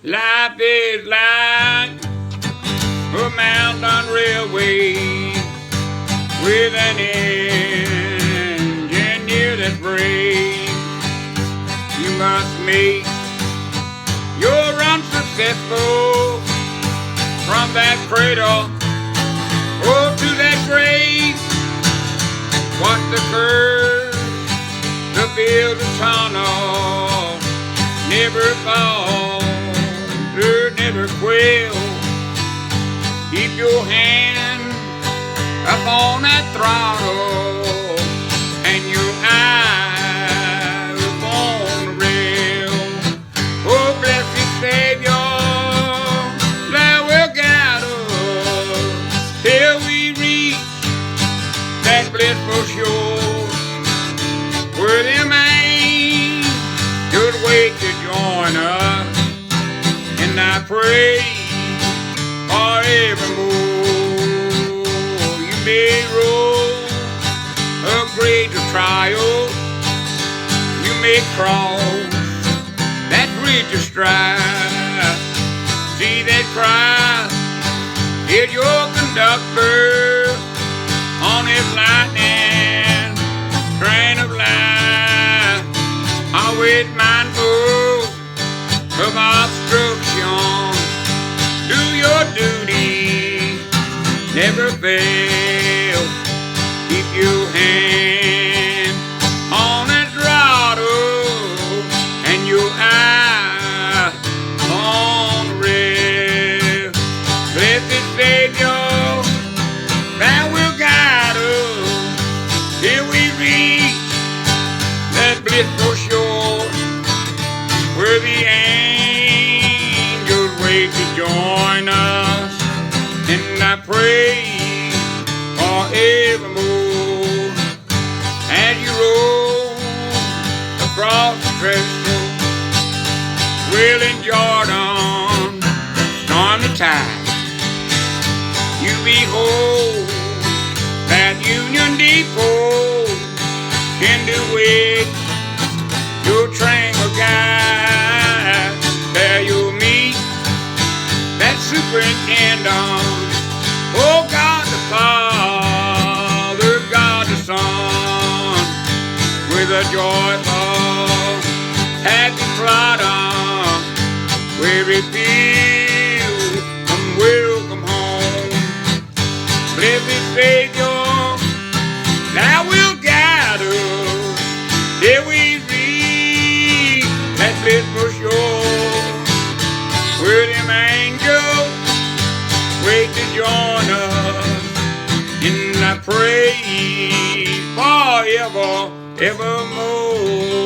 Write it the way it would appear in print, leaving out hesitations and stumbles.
Life is like a mountain railway with an engineer that's brave. You must make your run successful from that cradle to that grave. Watch the curve, the build a tunnel, never fall, never quail. Keep your hand up on that throttle and your eye up on the rail. Oh, blessed Savior, thou will guide us till we reach that blissful shore where them angels wait to join us. And I pray forevermore. You may roll a great trial, you may cross that bridge of strife. See that Christ is your conductor on his lightning train of life. Always mindful of obstruction. Do your duty, never fail. Keep your hand on that throttle and your eye on the rail. Blessed Savior, thou will guide us till we reach that blissful shore where the angels wait to join us. And I pray forevermore as you roll across the threshold, swelling Jordan, stormy tide. You behold that Union Depot, tender with your train will guide. There you'll meet that superintendent. Oh, God the Father, God the Son, with a joyful, happy flutter, where it feels welcome home. Blessed Savior, thou will guide us till we reach that blissful shore where them angels wait to join us. And I pray forever, evermore.